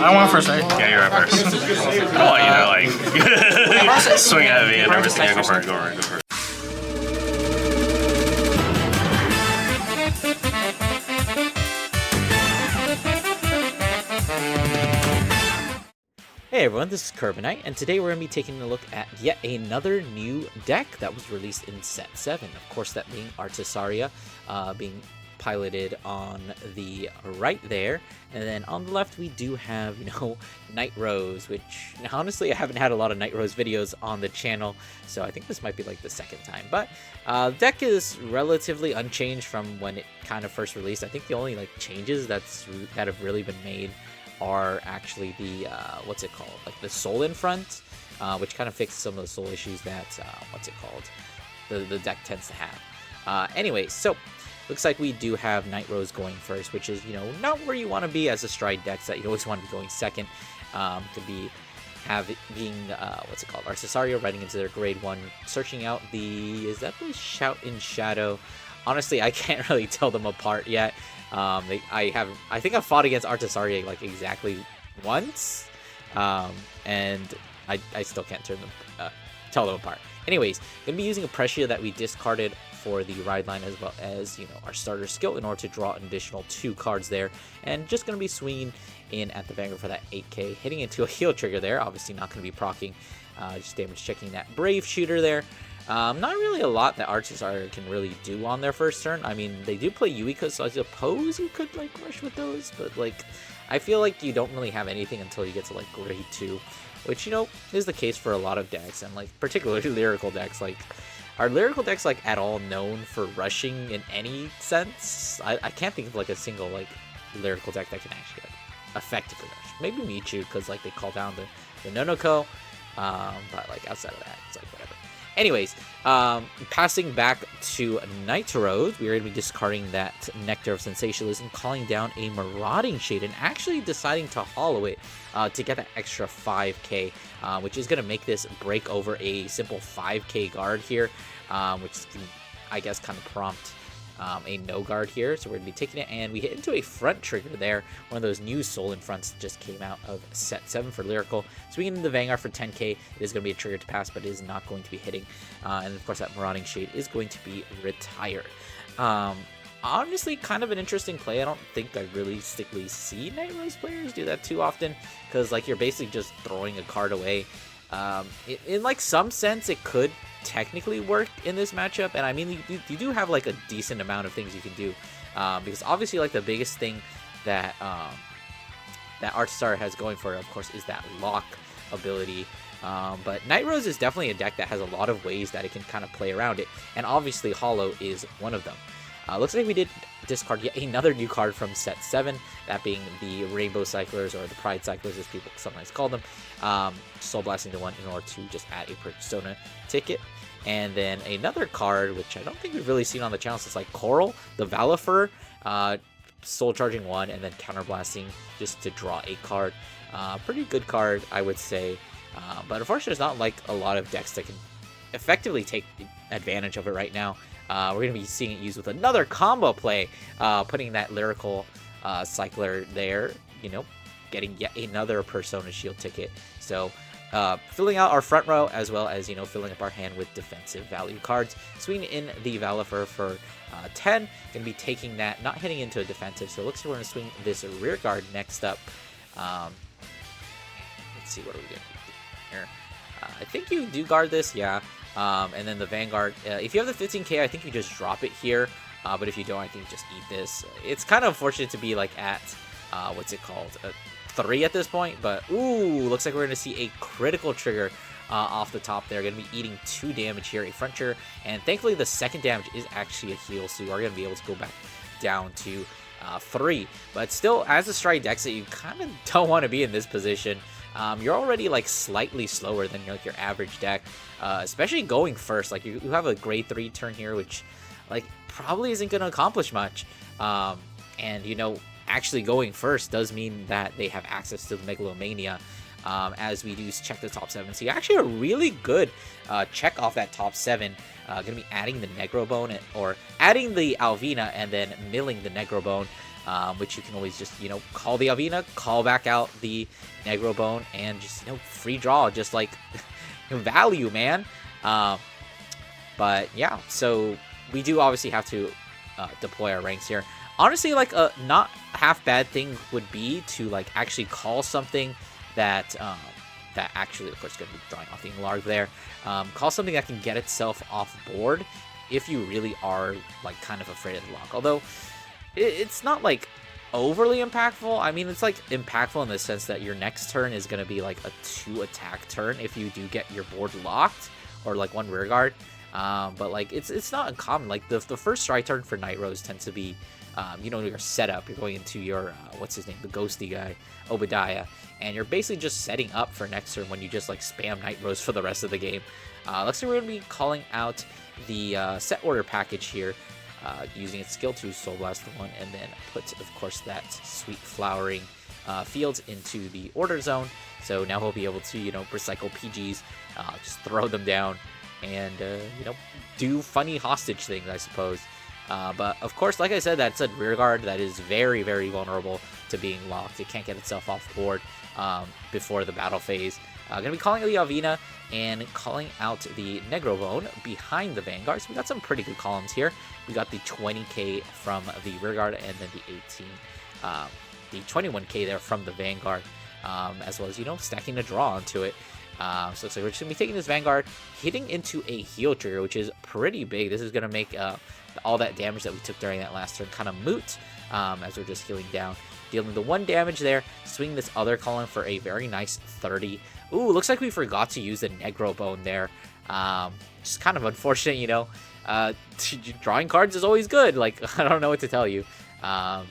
I want first, right? Yeah, you're right first. I don't want you to like swing at me and everything. Yeah, go for it, go for it, go for it. Hey everyone, this is Carbonite, and today we're going to be taking a look at yet another new deck that was released in Set 7. Of course, that being Artesaria, being piloted on the right there. And then on the left, we do have, Nightrose, which, honestly, I haven't had a lot of Nightrose videos on the channel, so I think this might be like the second time. But the deck is relatively unchanged from when it kind of first released. I think the only changes that have really been made are actually the what's it called, like the soul in front, which kind of fixes some of the soul issues that the deck tends to have. Anyway, so looks like we do have Nightrose going first, which is not where you want to be as a stride decks. That you always want to be going second. Could be being Artesaria riding into their grade 1, searching out is that the Shout in Shadow? Honestly, I can't really tell them apart yet. I think I've fought against Artesaria exactly once, and I still can't tell them apart. Anyways, gonna be using a pressure that we discarded for the ride line, as well as our starter skill, in order to draw an additional 2 cards there, and just gonna be swinging in at the Vanguard for that 8k, hitting into a heal trigger there. Obviously not gonna be proccing, just damage checking that Brave Shooter there. Not really a lot that Artesaria can really do on their first turn. I mean, they do play Yuika, so I suppose you could rush with those, but I feel like you don't really have anything until you get to grade 2, which is the case for a lot of decks, and particularly lyrical decks. Are lyrical decks at all known for rushing in any sense? I can't think of a single lyrical deck that can actually effectively rush. Maybe Michu, because they call down the Nonoko, but outside of that, it's whatever. Anyways, passing back to Nightrose, we're going to be discarding that Nectar of Sensationalism, calling down a Marauding Shade, and actually deciding to hollow it to get that extra 5k, which is going to make this break over a simple 5k guard here, which can, I guess, kind of prompt a no guard here. So we're going to be taking it, and we hit into a front trigger there. One of those new soul in fronts just came out of Set 7 for Lyrical. Swinging into the Vanguard for 10k. It is going to be a trigger to pass, but it is not going to be hitting. And of course, that Marauding Shade is going to be retired. Honestly, kind of an interesting play. I don't think I realistically see Nightrose players do that too often, because you're basically just throwing a card away. In some sense, it could technically work in this matchup, and I mean, you do have a decent amount of things you can do, because obviously the biggest thing that that Artesaria has going for it, of course, is that lock ability. But Nightrose is definitely a deck that has a lot of ways that it can kind of play around it, and obviously Hollow is one of them. Looks like we did discard yet another new card from Set 7, that being the Rainbow Cyclers, or the Pride Cyclers as people sometimes call them. Soul Blasting to 1 in order to just add a Persona ticket. And then another card, which I don't think we've really seen on the channel since Coral, the Valifer, Soul Charging 1 and then Counter Blasting just to draw a card. Pretty good card, I would say. But unfortunately, there's not a lot of decks that can effectively take advantage of it right now. We're going to be seeing it used with another combo play, putting that Lyrical Cycler there, getting yet another Persona Shield ticket. So filling out our front row, as well as filling up our hand with defensive value cards. Swinging in the Valifer for 10, gonna be taking that, not hitting into a defensive, so it looks like we're gonna swing this rear guard next up. Let's see, what are we gonna do here? I think you do guard this, yeah. And then the Vanguard, if you have the 15k, I think you just drop it here, but if you don't, I think you just eat this. It's kind of unfortunate to be at what's it called, 3 at this point, but ooh, looks like we're going to see a critical trigger off the top there. Going to be eating 2 damage here, a front trigger, and thankfully the second damage is actually a heal, so you are going to be able to go back down to 3. But still, as a stride deck, you kind of don't want to be in this position. You're already slightly slower than your average deck, especially going first. You have a grade 3 turn here, which probably isn't going to accomplish much. And actually going first does mean that they have access to the Megalomania, as we do check the top 7. So actually a really good check off that top 7. Going to be adding the Negrobone, or adding the Alvina and then milling the Negrobone. which you can always just, call the Avina, call back out the Negro Bone, and just, free draw, just like value, man. But yeah, so we do obviously have to deploy our ranks here. Honestly, like a not half bad thing would be to like actually call something that that actually, of course, going to be drawing off the Larg there. Call something that can get itself off board if you really are like kind of afraid of the lock. Although it's not like overly impactful. I mean, it's like impactful in the sense that your next turn is going to be like a 2-attack turn if you do get your board locked or like 1 rear guard. But like it's not uncommon. Like the first strike turn for Nightrose tends to be your setup. You're going into your what's his name, the ghosty guy, Obadiah, and you're basically just setting up for next turn when you just like spam Nightrose for the rest of the game. Looks like we're going to be calling out the set order package here, using its skill 2 Soul Blast 1, and then put, of course, that sweet flowering fields into the order zone. So now he'll be able to, recycle PGs, just throw them down, and, do funny hostage things, I suppose. But, of course, like I said, that's a rear guard that is very, very vulnerable to being locked. It can't get itself off board before the battle phase. Going to be calling the Avina and calling out the Negro Bone behind the Vanguard. So we got some pretty good columns here. We got the 20k from the rear guard, and then the 21k there from the Vanguard, as well as, stacking a draw onto it. So it looks like we're just going to be taking this Vanguard, hitting into a heal trigger, which is pretty big. This is going to make all that damage that we took during that last turn kind of moot, as we're just healing down. Dealing the 1 damage there, swing this other column for a very nice 30. Ooh, looks like we forgot to use the Negro Bone there. Just kind of unfortunate, drawing cards is always good. Like, I don't know what to tell you.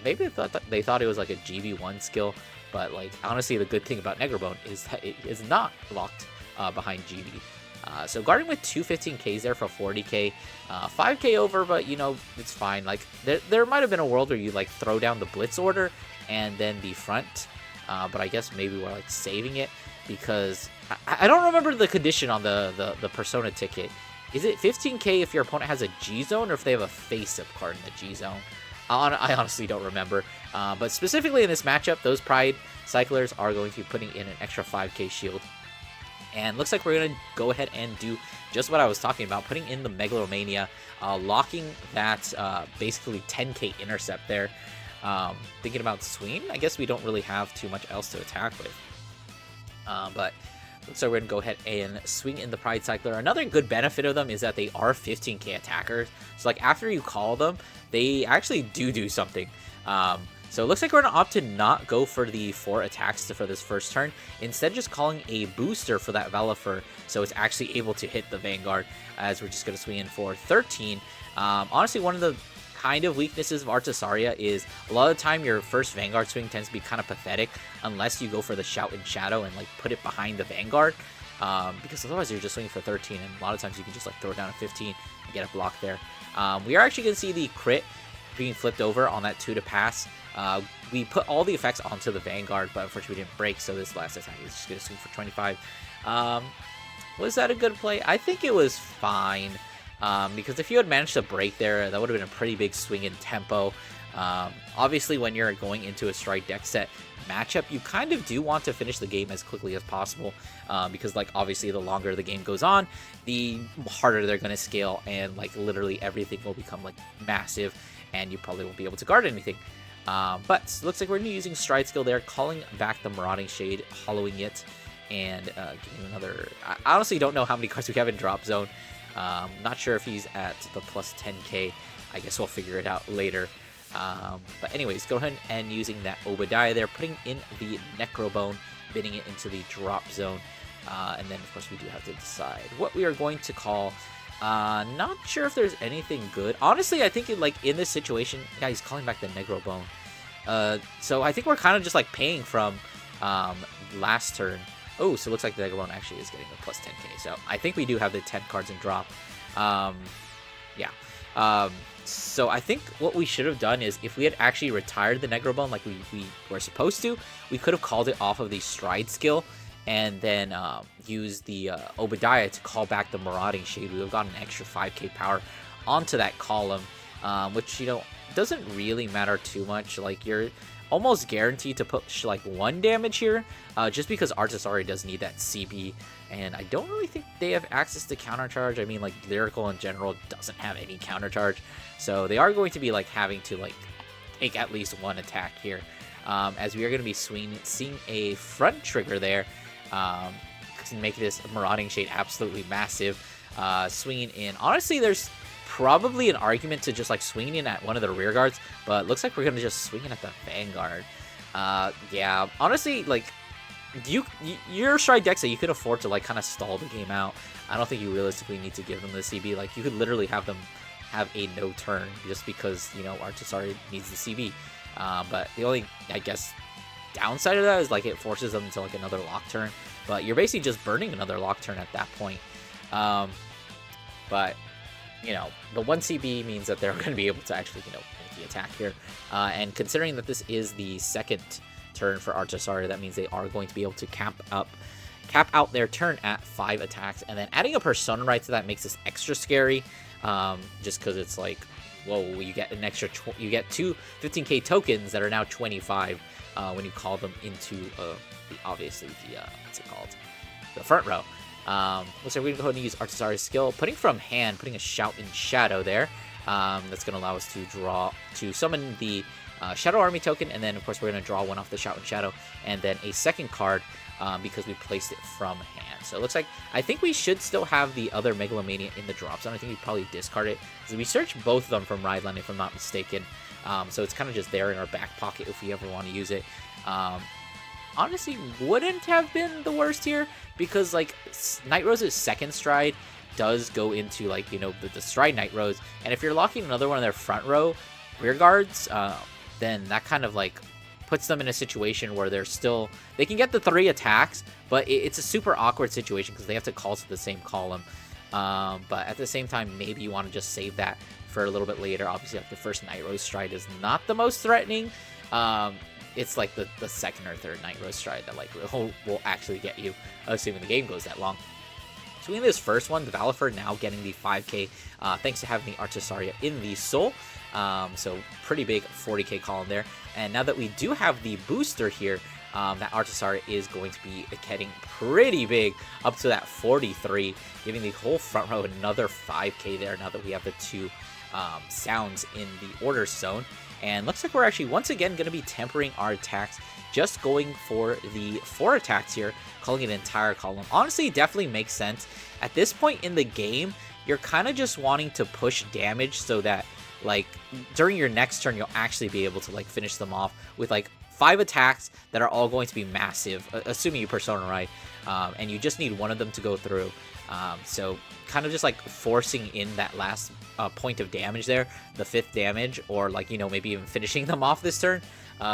Maybe they thought it was like a GB1 skill, but like honestly, the good thing about Negro Bone is that it is not locked behind GB. So guarding with 2 15Ks there for 40k, 5k over, but it's fine. Like there might have been a world where you like throw down the Blitz order and then the front, but I guess maybe we're like saving it because I don't remember the condition on the Persona ticket. Is it 15k if your opponent has a G zone or if they have a face-up card in the G zone? I honestly don't remember. But specifically in this matchup, those Pride Cyclers are going to be putting in an extra 5k shield. And looks like we're going to go ahead and do just what I was talking about, putting in the Megalomania, locking that basically 10k intercept there. Thinking about swing, I guess we don't really have too much else to attack with. But so we're going to go ahead and swing in the Pride Cycler. Another good benefit of them is that they are 15k attackers. So like after you call them, they actually do something. So it looks like we're going to opt to not go for the 4 attacks for this first turn. Instead, just calling a booster for that Valifer, so it's actually able to hit the Vanguard, as we're just going to swing in for 13. Honestly, one of the kind of weaknesses of Artesaria is a lot of the time your first Vanguard swing tends to be kind of pathetic unless you go for the Shout in Shadow and like put it behind the Vanguard, because otherwise you're just swinging for 13, and a lot of times you can just like throw it down to 15 and get a block there. We are actually going to see the crit being flipped over on that 2 to pass. We put all the effects onto the Vanguard, but unfortunately we didn't break, so this last attack is just going to swing for 25. Was that a good play? I think it was fine, because if you had managed to break there, that would have been a pretty big swing in tempo. Obviously, when you're going into a strike deck set matchup, you kind of do want to finish the game as quickly as possible, because like obviously the longer the game goes on, the harder they're going to scale, and like literally everything will become like massive, and you probably won't be able to guard anything. But looks like we're using Stride skill there, calling back the Marauding Shade, hollowing it, and giving another... I honestly don't know how many cards we have in drop zone. Not sure if he's at the plus 10k. I guess we'll figure it out later. But anyways, go ahead and using that Obadiah there, putting in the Necrobone, bidding it into the drop zone. And then, of course, we do have to decide what we are going to call. Not sure if there's anything good. Honestly, I think in this situation, yeah, he's calling back the Necrobone. So I think we're kind of just like paying from last turn. Oh, so it looks like the Necrobone actually is getting a plus 10k. So I think we do have the 10 cards in drop. Yeah. So I think what we should have done is if we had actually retired the Necrobone like we were supposed to, we could have called it off of the Stride skill and then use the Obadiah to call back the Marauding Shade. We would have gotten an extra 5k power onto that column, which, doesn't really matter too much. Like, you're almost guaranteed to push like 1 damage here, just because Artesaria does need that CB, and I don't really think they have access to counter charge. I mean, like, Lyrical in general doesn't have any counter charge, so they are going to be like having to like take at least 1 attack here, as we are going to be seeing a front trigger there, to make this Marauding Shade absolutely massive. Swinging in, honestly, there's probably an argument to just like swinging in at one of the rear guards, but looks like we're gonna just swing in at the Vanguard. Yeah, honestly, like, your stride decks that you could afford to like kind of stall the game out. I don't think you realistically need to give them the CB. Like, you could literally have them have a no turn just because, you know, Artesaria needs the CB. But the only, I guess, downside of that is like it forces them into like another lock turn, but you're basically just burning another lock turn at that point. But you know, the 1 CB means that they're going to be able to actually, you know, make the attack here. And considering that this is the second turn for Artesaria, that means they are going to be able to cap out their turn at 5 attacks. And then adding a Persona Ride to that makes this extra scary, just because it's like, whoa, you get an extra, you get 2 15k tokens that are now 25 when you call them into, obviously, the, what's it called? The front row. Looks like we're going to go ahead and use Artesaria's skill, putting from hand, putting a Shout in Shadow there. That's going to allow us to summon the Shadow Army token, and then of course we're going to draw 1 off the Shout in Shadow, and then a second card because we placed it from hand. So it looks like, I think we should still have the other Megalomania in the drop zone. I think we probably discard it, because we searched both of them from Rideline if I'm not mistaken. So it's kind of just there in our back pocket if we ever want to use it. Honestly, wouldn't have been the worst here, because like Nightrose's second stride does go into like, you know, the stride Nightrose, and if you're locking another one of their front row rear guards, then that kind of like puts them in a situation where they can get the 3 attacks, but it's a super awkward situation because they have to call to the same column. But at the same time, maybe you want to just save that for a little bit later. Obviously, like the first Nightrose stride is not the most threatening. It's like the second or third Nightrose stride that like will actually get you, assuming the game goes that long. So in this first one, the Valifer now getting the 5k, thanks to having the Artesaria in the soul. So pretty big 40k column there. And now that we do have the booster here, that Artesaria is going to be getting pretty big, up to that 43, giving the whole front row another 5k there now that we have the 2 sounds in the order zone. And looks like we're actually once again going to be tempering our attacks, just going for the 4 attacks here, calling it an entire column. Honestly, it definitely makes sense. At this point in the game, you're kind of just wanting to push damage so that like during your next turn, you'll actually be able to like finish them off with like 5 attacks that are all going to be massive, assuming you Persona Ride, and you just need one of them to go through. So kind of just like forcing in that last point of damage there, the 5th damage, or like, you know, maybe even finishing them off this turn,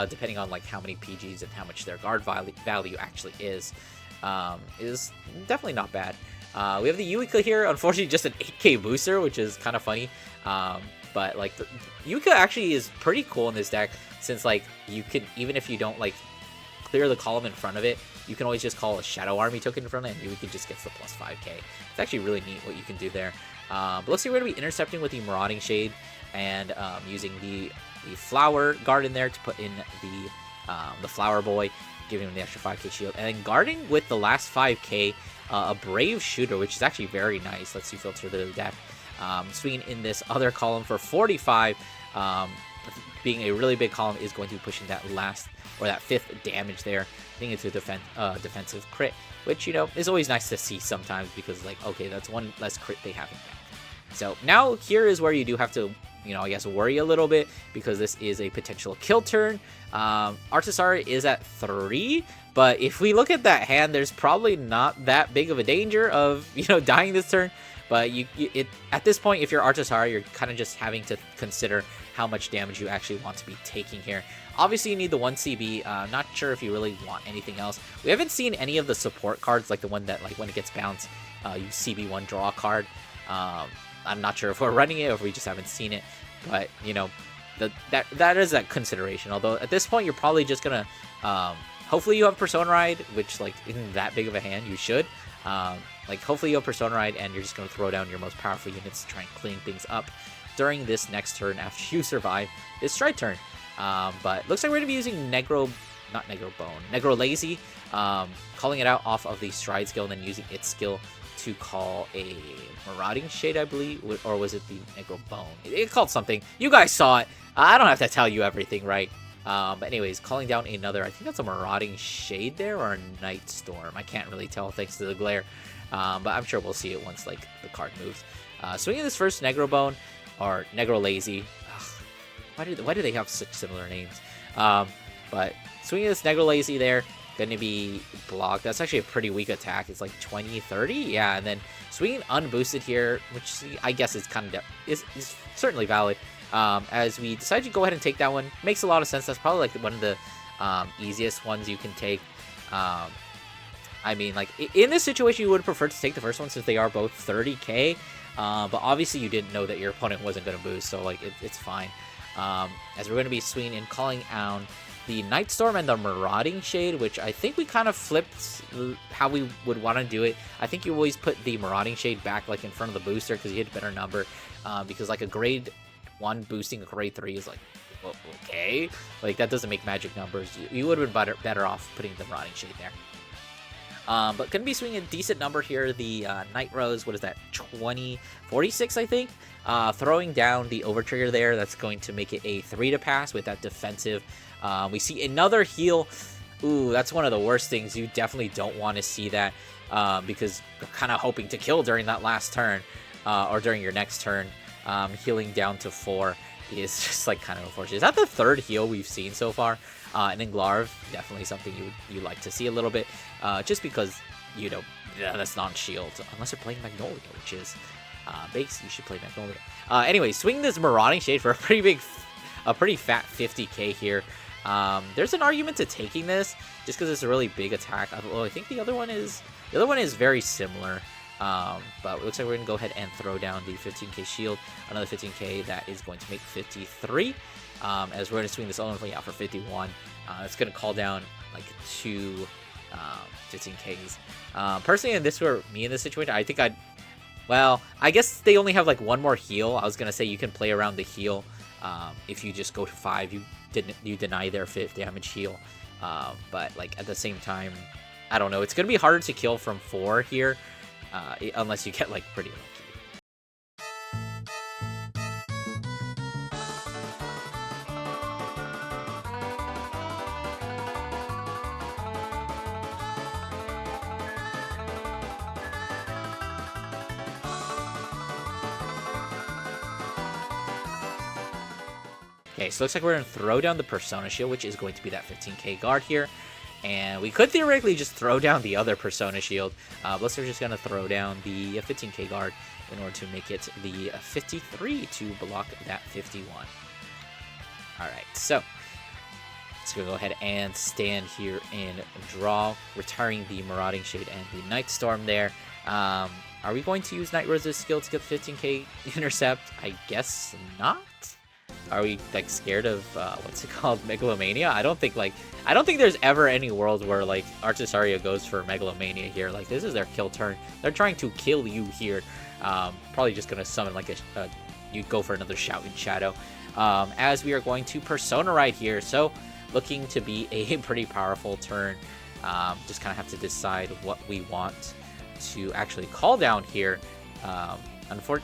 depending on like how many PGs and how much their guard value actually is definitely not bad. We have the Yuika here, unfortunately just an 8k booster, which is kind of funny. But like the Yuika actually is pretty cool in this deck, since like you can, even if you don't like clear the column in front of it, you can always just call a Shadow Army token in front of it, and Yuika just gets the plus 5k. It's actually really neat what you can do there. But let's see, we're going to be intercepting with the Marauding Shade, and using the Flower Guard in there to put in the Flower Boy, giving him the extra 5k shield, and then guarding with the last 5k, a Brave Shooter, which is actually very nice. Lets you filter the deck. Swinging in this other column for 45, being a really big column, is going to be pushing that last, or that 5th damage there. I think it's a defensive crit, which, you know, is always nice to see sometimes, because like, okay, that's 1 less crit they have in back. So now here is where you do have to, you know, I guess worry a little bit, because this is a potential kill turn. Artesaria is at 3, but if we look at that hand, there's probably not that big of a danger of, you know, dying this turn. But at this point, if you're Artesaria, you're kind of just having to consider how much damage you actually want to be taking here. Obviously, you need the 1 CB. Not sure if you really want anything else. We haven't seen any of the support cards, like the one that, like, when it gets bounced, you CB1 draw a card. I'm not sure if we're running it or if we just haven't seen it. But, you know, that is a consideration. Although, at this point, you're probably just going to... hopefully you have Persona Ride, which, like, isn't that big of a hand. You should. Like, hopefully you have Persona Ride, and you're just going to throw down your most powerful units to try and clean things up. during this next turn after you survive this stride turn. But looks like we're going to be using Negro Lazy, calling it out off of the stride skill and then using its skill to call a Marauding Shade, I believe, or was it the Negro Bone? It called something. You guys saw it. I don't have to tell you everything, right? But anyways, calling down another, I think that's a Marauding Shade there, or a Night Storm. I can't really tell thanks to the glare, but I'm sure we'll see it once like the card moves. Swinging this first Negro Bone, or Negro Lazy. Ugh, why do they have such similar names? But swinging this Negro Lazy there, going to be blocked. That's actually a pretty weak attack. It's like 20, 30? Yeah, and then swinging unboosted here, which I guess is kind of is certainly valid. As we decide to go ahead and take that one, makes a lot of sense. That's probably like one of the easiest ones you can take. I mean, like in this situation, you would prefer to take the first one since they are both 30k. But obviously, you didn't know that your opponent wasn't going to boost, so like it's fine. As we're going to be swinging and calling out the Night Storm and the Marauding Shade, which I think we kind of flipped how we would want to do it. I think you always put the Marauding Shade back like in front of the booster because you hit a better number. Because like a grade 1 boosting a grade 3 is like, well, okay, like that doesn't make magic numbers. You would have been better off putting the Marauding Shade there. But gonna be swinging a decent number here. The Nightrose, what is that, 46, I think? Throwing down the Overtrigger there, that's going to make it a 3 to pass with that defensive. We see another heal. Ooh, that's one of the worst things. You definitely don't want to see that because you're kind of hoping to kill during that last turn or during your next turn. Healing down to 4 is just like kind of unfortunate. Is that the third heal we've seen so far? And then Glarv, definitely something you like to see a little bit, just because, you know, that's non-shield, unless you're playing Magnolia, which is base, you should play Magnolia. Anyway, swing this Marauding Shade for a pretty fat 50k here. There's an argument to taking this, just because it's a really big attack. Well, I think the other one is very similar. But it looks like we're going to go ahead and throw down the 15k shield, another 15k that is going to make 53, as we're going to swing this only out for 51. It's going to call down like 2 15ks. Personally, in this situation, I think I guess they only have like one more heal. I was going to say you can play around the heal. If you just go to 5, you deny their 5th damage heal. But like at the same time, I don't know. It's going to be harder to kill from 4 here. Unless you get like pretty lucky. Okay, so it looks like we're going to throw down the Persona Shield, which is going to be that 15k guard here. And we could theoretically just throw down the other Persona Shield. But we're just going to throw down the 15k guard in order to make it the 53 to block that 51. Alright, so let's go ahead and stand here and draw, retiring the Marauding Shade and the Night Storm there. Are we going to use Nightrose's skill to get the 15k intercept? I guess not. Are we like scared of what's it called, Megalomania? I don't think there's ever any world where like Artesaria goes for Megalomania here. Like this is their kill turn. They're trying to kill you here. Probably just gonna summon like you go for another Shouting Shadow. As we are going to Persona right here, so looking to be a pretty powerful turn. Just kind of have to decide what we want to actually call down here.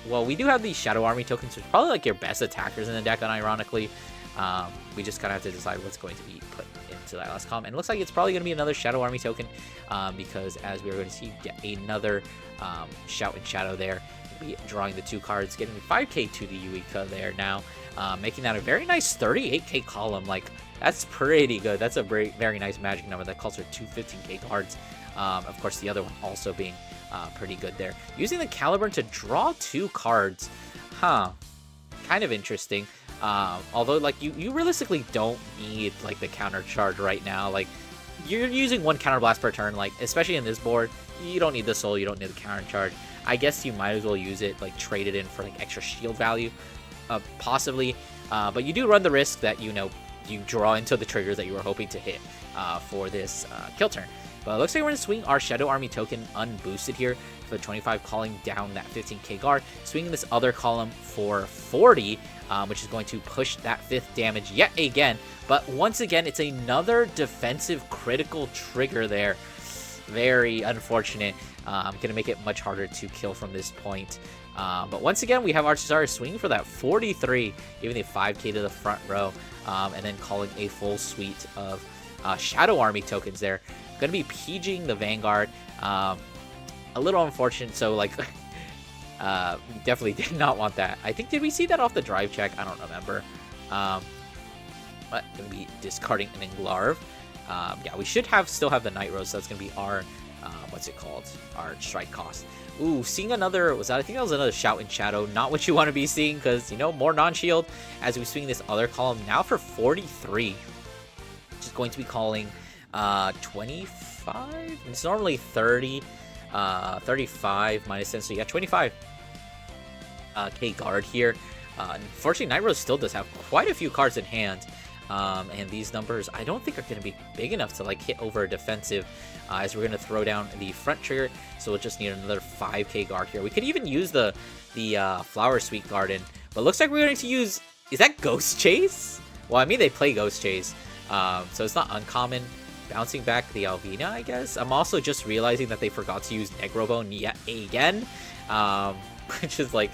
Well, we do have these Shadow Army tokens, which are probably like your best attackers in the deck, unironically. We just kind of have to decide what's going to be put into that last column. And it looks like it's probably going to be another Shadow Army token, because as we are going to see, get another Shouting Shadow there. We'll be drawing the 2 cards, getting 5k to the Yuika there now, making that a very nice 38k column. Like, that's pretty good. That's a very nice magic number that calls for 2 15k cards. Of course, the other one also being pretty good there. Using the Caliburn to draw 2 cards. Kind of interesting. Although, like, you realistically don't need, like, the counter charge right now. Like, you're using 1 counter blast per turn. Like, especially in this board, you don't need the soul, you don't need the counter charge. I guess you might as well use it, like, trade it in for, like, extra shield value, possibly. But you do run the risk that, you know, you draw into the triggers that you were hoping to hit for this kill turn. But it looks like we're going to swing our Shadow Army token unboosted here for 25, calling down that 15k guard, swinging this other column for 40, which is going to push that 5th damage yet again. But once again, it's another defensive critical trigger there. Very unfortunate. Going to make it much harder to kill from this point. But once again, we have Artesaria swinging for that 43, giving the 5k to the front row, and then calling a full suite of Shadow Army tokens there. Going to be PGing the Vanguard. A little unfortunate, so like, definitely did not want that. I think, did we see that off the drive check? I don't remember. But going to be discarding an Englarv. Yeah, we should still have the Nightrose, so that's going to be our, what's it called? Our strike cost. Ooh, seeing another, I think that was another Shout in Shadow. Not what you want to be seeing, because, you know, more non-shield as we swing this other column now for 43. Which is going to be calling 25? It's normally 30, 35 minus 10, so yeah, 25 K guard here. Unfortunately, Nightrose still does have quite a few cards in hand. And these numbers I don't think are going to be big enough to like hit over a defensive, as we're going to throw down the front trigger, so we'll just need another 5k guard here. We could even use the Flower Sweet Garden, but looks like we're going to use, is that Ghost Chase? Well, I mean, they play Ghost Chase, so it's not uncommon. Bouncing back the Alvina, I guess. I'm also just realizing that they forgot to use Negrobone yet again, which is like,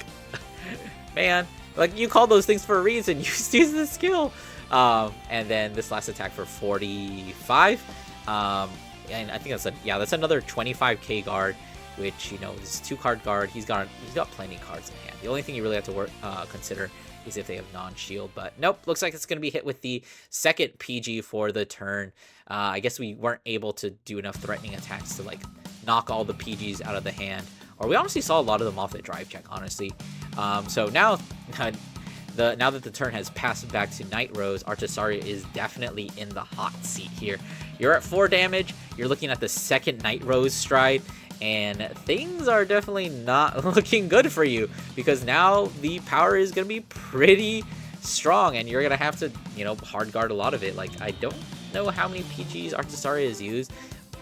man, like, you call those things for a reason. You just use the skill. And then this last attack for 45. And I think that's another 25k guard, which, you know, is 2-card guard. He's got plenty of cards in hand. The only thing you really have to consider is if they have non-shield. But nope, looks like it's going to be hit with the second PG for the turn. I guess we weren't able to do enough threatening attacks to like knock all the PGs out of the hand, or we honestly saw a lot of them off the drive check, honestly. So now now that the turn has passed back to Nightrose, Artesaria is definitely in the hot seat here. You're at 4 damage. You're looking at the second Nightrose stride, and things are definitely not looking good for you, because now the power is going to be pretty strong, and you're going to have to, you know, hard guard a lot of it. Like, I don't know how many PGs Artesaria has used,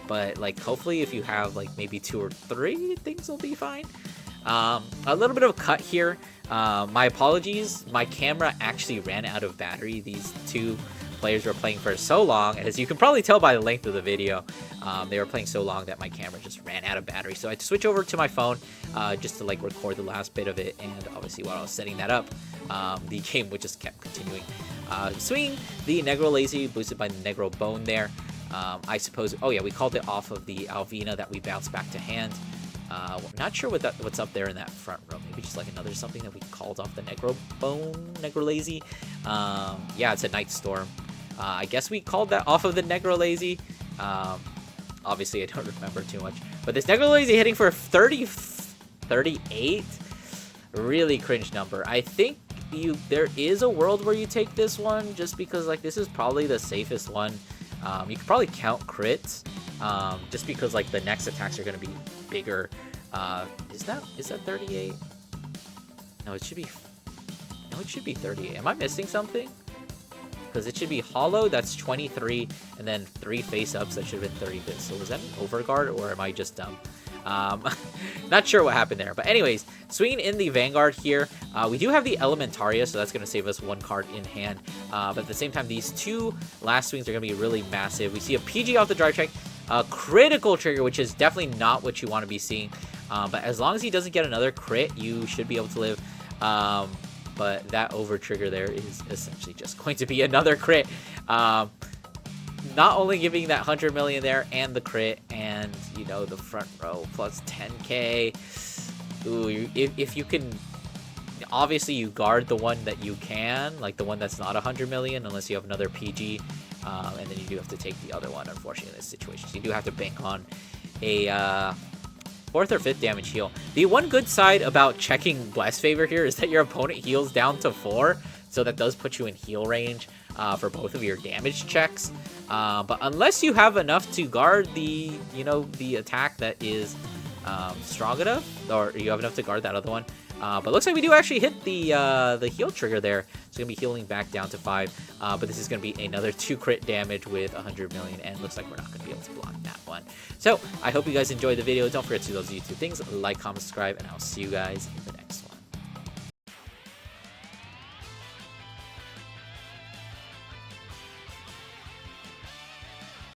but like, hopefully if you have like maybe 2 or 3, things will be fine. A little bit of a cut here. My apologies, my camera actually ran out of battery. These two players were playing for so long, as you can probably tell by the length of the video. They were playing so long that my camera just ran out of battery, so I had to switch over to my phone just to like record the last bit of it. And obviously while I was setting that up, the game would just kept continuing. Swinging the Negro Lazy, boosted by the Negro Bone there. I suppose, oh yeah, we called it off of the Alvina that we bounced back to hand. Not sure what's up there in that front row. Maybe just like another something that we called off the Negro Bone, Negro Lazy. Yeah, it's a Night Storm. I guess we called that off of the Negro Lazy. Obviously, I don't remember too much. But this Negro Lazy hitting for 38? Really cringe number. I think there is a world where you take this one, just because like this is probably the safest one. You could probably count crits, just because like the next attacks are going to be bigger. Is that 38? No, it should be 38. Am I missing something? Because it should be hollow, that's 23, and then 3 face-ups, that should have been 30 bits. So was that an overguard, or am I just dumb? Not sure what happened there. But anyways, swinging in the Vanguard here. We do have the Elementaria, so that's going to save us 1 card in hand. But at the same time, these 2 last swings are going to be really massive. We see a PG off the drive check, a critical trigger, which is definitely not what you want to be seeing. But as long as he doesn't get another crit, you should be able to live. But that over trigger there is essentially just going to be another crit. Not only giving that 100 million there and the crit, and you know, the front row plus 10k. Ooh, if you can, obviously you guard the one that you can, like the one that's not 100 million, unless you have another PG, and then you do have to take the other one, unfortunately, in this situation. So you do have to bank on a 4th or 5th damage heal. The one good side about checking Bless Favor here is that your opponent heals down to 4, so that does put you in heal range for both of your damage checks. But unless you have enough to guard the, you know, the attack that is strong enough, or you have enough to guard that other one, But looks like we do actually hit the heal trigger there. So going to be healing back down to 5. But this is going to be another 2 crit damage with 100 million. And looks like we're not going to be able to block that one. So I hope you guys enjoyed the video. Don't forget to do those YouTube things. Like, comment, subscribe. And I'll see you guys in the next one.